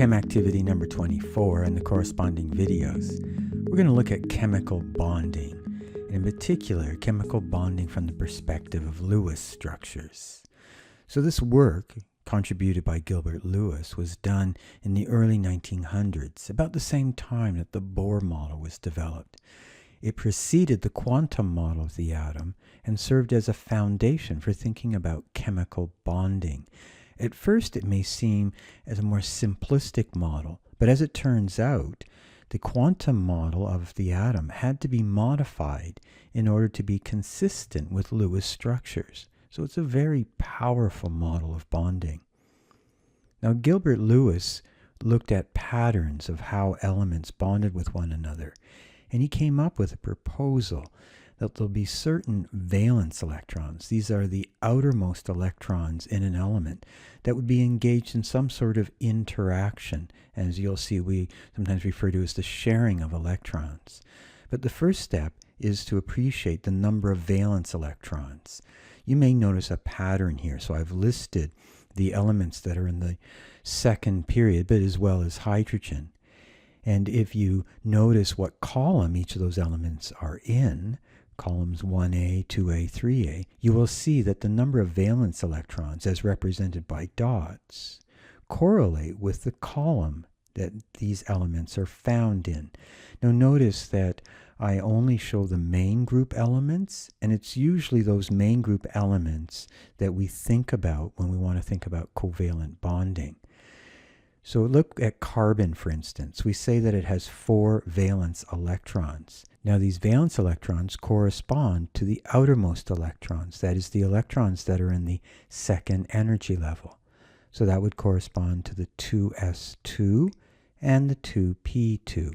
Chem activity number 24 and the corresponding videos, we're going to look at chemical bonding, and in particular, chemical bonding from the perspective of Lewis structures. So this work, contributed by Gilbert Lewis, was done in the early 1900s, about the same time that the Bohr model was developed. It preceded the quantum model of the atom and served as a foundation for thinking about chemical bonding. At first, it may seem as a more simplistic model, but as it turns out, the quantum model of the atom had to be modified in order to be consistent with Lewis structures. So it's a very powerful model of bonding. Now, Gilbert Lewis looked at patterns of how elements bonded with one another, and he came up with a proposal that there'll be certain valence electrons. These are the outermost electrons in an element that would be engaged in some sort of interaction. As you'll see, we sometimes refer to as the sharing of electrons. But the first step is to appreciate the number of valence electrons. You may notice a pattern here. So I've listed the elements that are in the second period, but as well as hydrogen. And if you notice what column each of those elements are in, columns 1a, 2a, 3a, you will see that the number of valence electrons, as represented by dots, correlate with the column that these elements are found in. Now notice that I only show the main group elements, and it's usually those main group elements that we think about when we want to think about covalent bonding. So look at carbon, for instance. We say that it has 4 valence electrons. Now these valence electrons correspond to the outermost electrons, that is the electrons that are in the second energy level. So that would correspond to the 2s2 and the 2p2.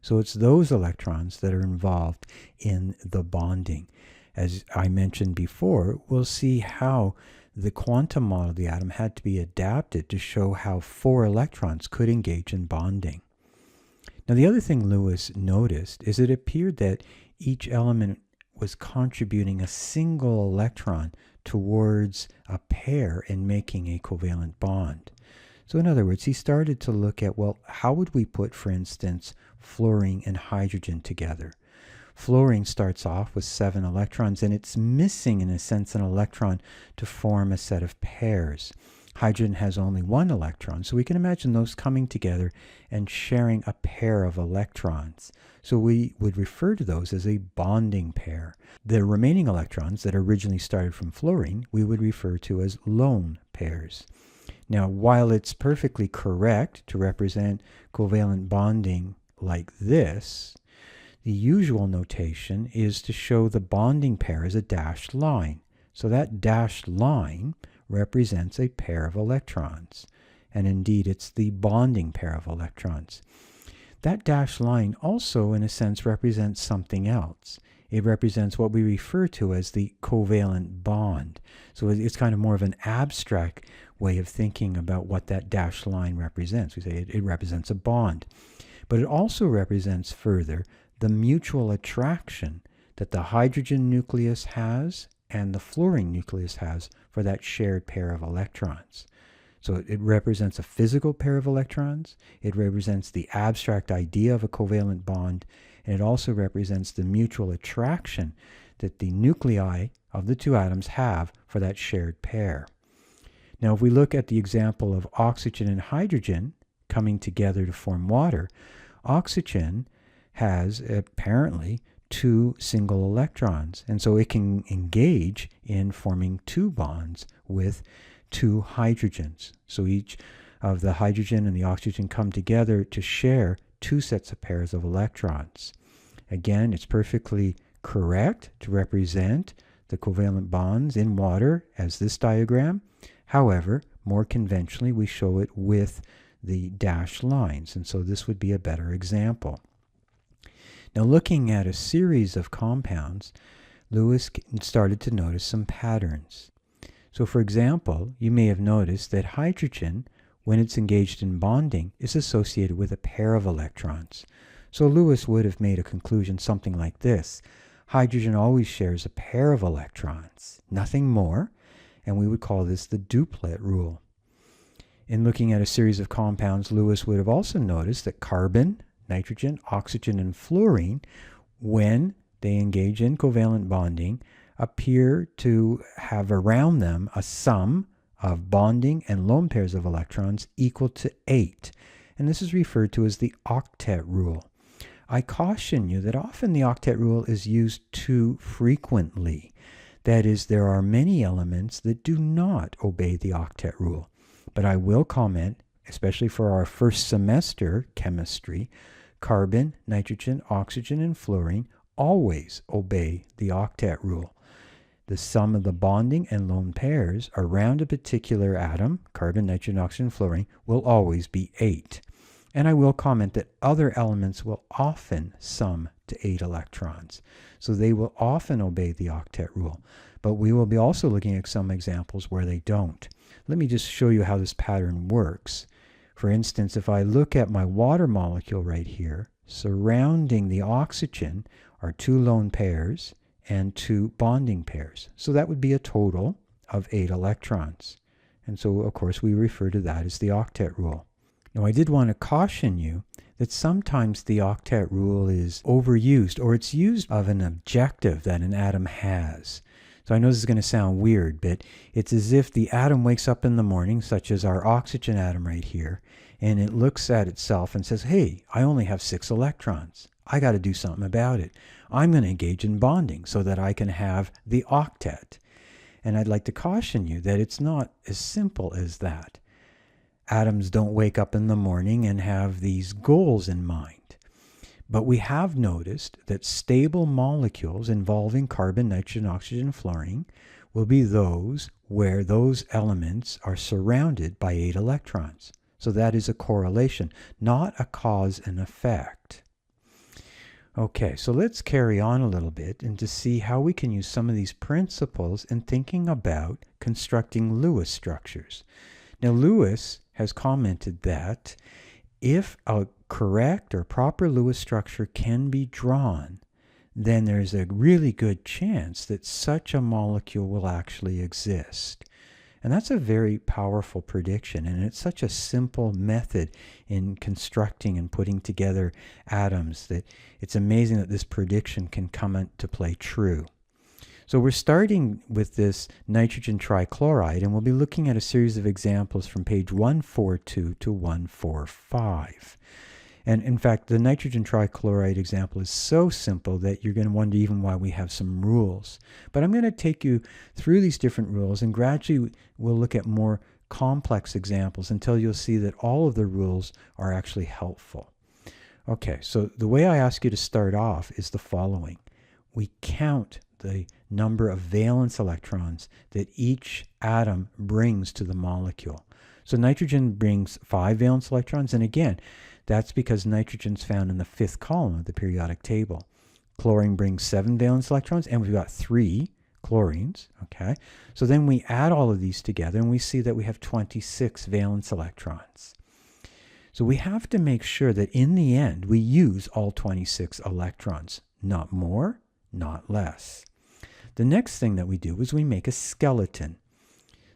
So it's those electrons that are involved in the bonding. As I mentioned before, we'll see how the quantum model of the atom had to be adapted to show how 4 electrons could engage in bonding. Now the other thing Lewis noticed is it appeared that each element was contributing a single electron towards a pair in making a covalent bond. So in other words, he started to look at, well, how would we put, for instance, fluorine and hydrogen together? Fluorine starts off with 7 electrons, and it's missing, in a sense, an electron to form a set of pairs. Hydrogen has only 1 electron, so we can imagine those coming together and sharing a pair of electrons. So we would refer to those as a bonding pair. The remaining electrons that originally started from fluorine, we would refer to as lone pairs. Now, while it's perfectly correct to represent covalent bonding like this, the usual notation is to show the bonding pair as a dashed line. So that dashed line represents a pair of electrons. And indeed, it's the bonding pair of electrons. That dashed line also, in a sense, represents something else. It represents what we refer to as the covalent bond. So it's kind of more of an abstract way of thinking about what that dashed line represents. We say it represents a bond. But it also represents further the mutual attraction that the hydrogen nucleus has and the fluorine nucleus has for that shared pair of electrons. So it represents a physical pair of electrons, it represents the abstract idea of a covalent bond, and it also represents the mutual attraction that the nuclei of the 2 atoms have for that shared pair. Now if we look at the example of oxygen and hydrogen coming together to form water, oxygen has apparently 2 single electrons, and so it can engage in forming 2 bonds with 2 hydrogens. So each of the hydrogen and the oxygen come together to share 2 sets of pairs of electrons. Again, it's perfectly correct to represent the covalent bonds in water as this diagram. However, more conventionally, we show it with the dashed lines, and so this would be a better example. Now, looking at a series of compounds, Lewis started to notice some patterns. So, for example, you may have noticed that hydrogen, when it's engaged in bonding, is associated with a pair of electrons. So Lewis would have made a conclusion something like this. Hydrogen always shares a pair of electrons, nothing more, and we would call this the duplet rule. In looking at a series of compounds, Lewis would have also noticed that carbon, nitrogen, oxygen, and fluorine, when they engage in covalent bonding, appear to have around them a sum of bonding and lone pairs of electrons equal to 8. And this is referred to as the octet rule. I caution you that often the octet rule is used too frequently. That is, there are many elements that do not obey the octet rule. But I will comment, especially for our first semester chemistry, carbon, nitrogen, oxygen, and fluorine always obey the octet rule. The sum of the bonding and lone pairs around a particular atom, carbon, nitrogen, oxygen, fluorine, will always be 8. And I will comment that other elements will often sum to 8 electrons. So they will often obey the octet rule. But we will be also looking at some examples where they don't. Let me just show you how this pattern works. For instance, if I look at my water molecule right here, surrounding the oxygen are 2 lone pairs and 2 bonding pairs. So that would be a total of 8 electrons. And so, of course, we refer to that as the octet rule. Now, I did want to caution you that sometimes the octet rule is overused, or it's used of an objective that an atom has. So I know this is going to sound weird, but it's as if the atom wakes up in the morning, such as our oxygen atom right here, and it looks at itself and says, hey, I only have 6 electrons. I got to do something about it. I'm going to engage in bonding so that I can have the octet. And I'd like to caution you that it's not as simple as that. Atoms don't wake up in the morning and have these goals in mind. But we have noticed that stable molecules involving carbon, nitrogen, oxygen, fluorine will be those where those elements are surrounded by 8 electrons. So that is a correlation, not a cause and effect. Okay, so let's carry on a little bit and to see how we can use some of these principles in thinking about constructing Lewis structures. Now, Lewis has commented that if a correct or proper Lewis structure can be drawn, then there's a really good chance that such a molecule will actually exist. And that's a very powerful prediction, and it's such a simple method in constructing and putting together atoms that it's amazing that this prediction can come into play true. So we're starting with this nitrogen trichloride, and we'll be looking at a series of examples from page 142 to 145. And in fact, the nitrogen trichloride example is so simple that you're going to wonder even why we have some rules. But I'm going to take you through these different rules, and gradually we'll look at more complex examples until you'll see that all of the rules are actually helpful. Okay, so the way I ask you to start off is the following. We count the number of valence electrons that each atom brings to the molecule. So nitrogen brings 5 valence electrons, and again, that's because nitrogen is found in the 5th column of the periodic table. Chlorine brings 7 valence electrons, and we've got 3 chlorines, okay? So then we add all of these together, and we see that we have 26 valence electrons. So we have to make sure that in the end, we use all 26 electrons. Not more, not less. The next thing that we do is we make a skeleton.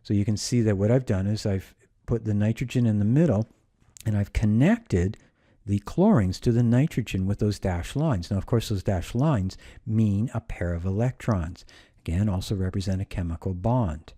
So you can see that what I've done is I've put the nitrogen in the middle, and I've connected the chlorines to the nitrogen with those dashed lines. Now, of course, those dashed lines mean a pair of electrons. Again, also represent a chemical bond.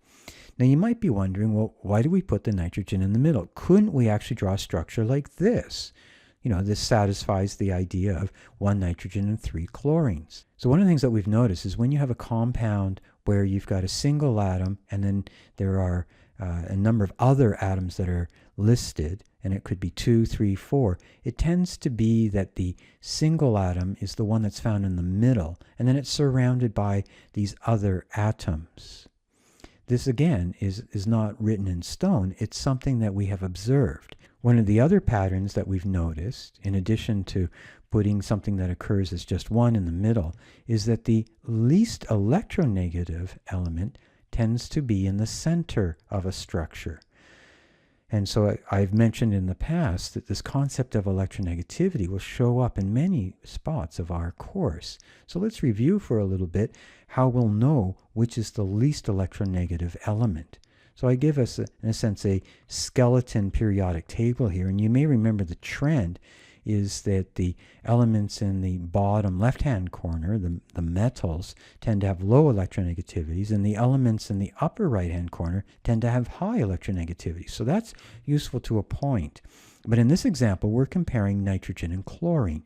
Now, you might be wondering, well, why do we put the nitrogen in the middle? Couldn't we actually draw a structure like this? You know, this satisfies the idea of 1 nitrogen and 3 chlorines. So one of the things that we've noticed is when you have a compound where you've got a single atom and then there are a number of other atoms that are listed, and it could be 2, 3, 4, it tends to be that the single atom is the one that's found in the middle, and then it's surrounded by these other atoms. This, again, is not written in stone. It's something that we have observed. One of the other patterns that we've noticed, in addition to putting something that occurs as just 1 in the middle, is that the least electronegative element tends to be in the center of a structure. And so I've mentioned in the past that this concept of electronegativity will show up in many spots of our course. So let's review for a little bit how we'll know which is the least electronegative element. So I give us, in a sense, a skeleton periodic table here. And you may remember the trend is that the elements in the bottom left-hand corner, the metals, tend to have low electronegativities, and the elements in the upper right-hand corner tend to have high electronegativities. So that's useful to a point. But in this example, we're comparing nitrogen and chlorine.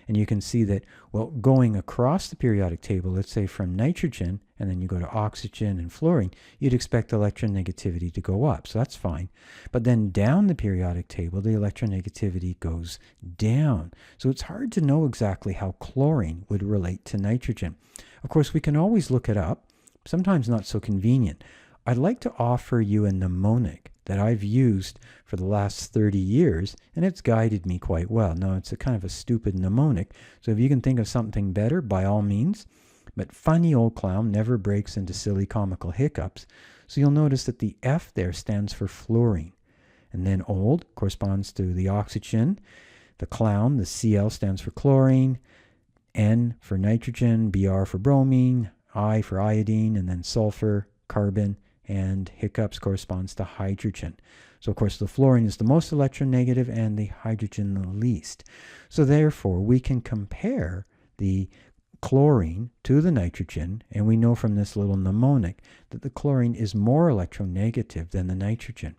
And you can see that, well, going across the periodic table, let's say from nitrogen, and then you go to oxygen and fluorine, you'd expect electronegativity to go up. So that's fine. But then down the periodic table, the electronegativity goes down. So it's hard to know exactly how chlorine would relate to nitrogen. Of course, we can always look it up. Sometimes not so convenient. I'd like to offer you a mnemonic that I've used for the last 30 years, and it's guided me quite well. Now, it's a kind of a stupid mnemonic, so if you can think of something better, by all means. But funny old clown never breaks into silly comical hiccups. So you'll notice that the F there stands for fluorine. And then old corresponds to the oxygen. The clown, the Cl, stands for chlorine. N for nitrogen, Br for bromine, I for iodine, and then sulfur, carbon, and hiccups corresponds to hydrogen. So of course the fluorine is the most electronegative and the hydrogen the least. So therefore we can compare the chlorine to the nitrogen, and we know from this little mnemonic that the chlorine is more electronegative than the nitrogen.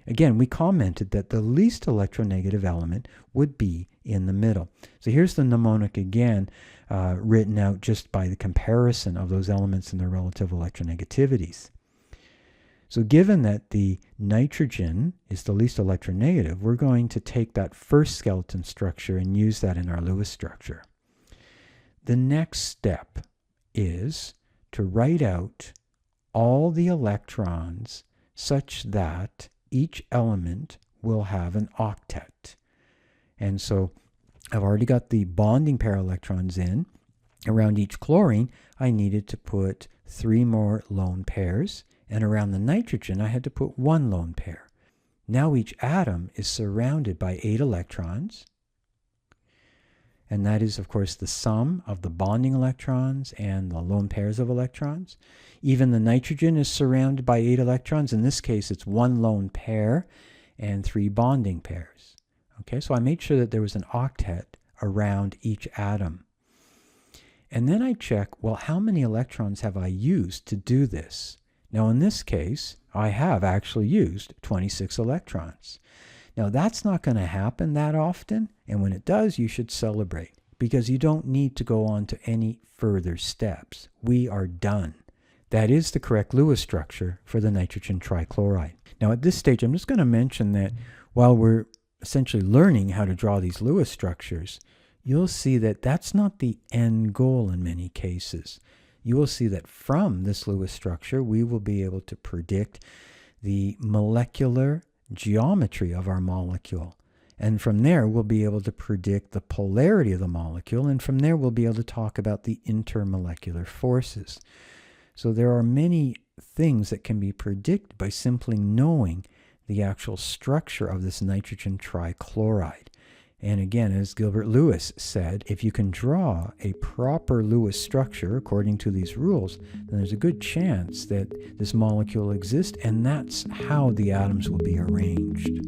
Again, we commented that the least electronegative element would be in the middle. So here's the mnemonic again, written out just by the comparison of those elements and their relative electronegativities. So given that the nitrogen is the least electronegative, we're going to take that first skeleton structure and use that in our Lewis structure. The next step is to write out all the electrons such that each element will have an octet. And so I've already got the bonding pair electrons in. Around each chlorine, I needed to put 3 more lone pairs. And around the nitrogen, I had to put 1 lone pair. Now each atom is surrounded by 8 electrons. And that is, of course, the sum of the bonding electrons and the lone pairs of electrons. Even the nitrogen is surrounded by 8 electrons. In this case, it's 1 lone pair and 3 bonding pairs. Okay, so I made sure that there was an octet around each atom. And then I check, well, how many electrons have I used to do this? Now, in this case, I have actually used 26 electrons. Now, that's not going to happen that often, and when it does, you should celebrate, because you don't need to go on to any further steps. We are done. That is the correct Lewis structure for the nitrogen trichloride. Now, at this stage, I'm just going to mention that while we're essentially learning how to draw these Lewis structures, you'll see that that's not the end goal in many cases. You will see that from this Lewis structure, we will be able to predict the molecular geometry of our molecule. And from there, we'll be able to predict the polarity of the molecule. And from there, we'll be able to talk about the intermolecular forces. So there are many things that can be predicted by simply knowing the actual structure of this nitrogen trichloride. And again, as Gilbert Lewis said, if you can draw a proper Lewis structure according to these rules, then there's a good chance that this molecule exists, and that's how the atoms will be arranged.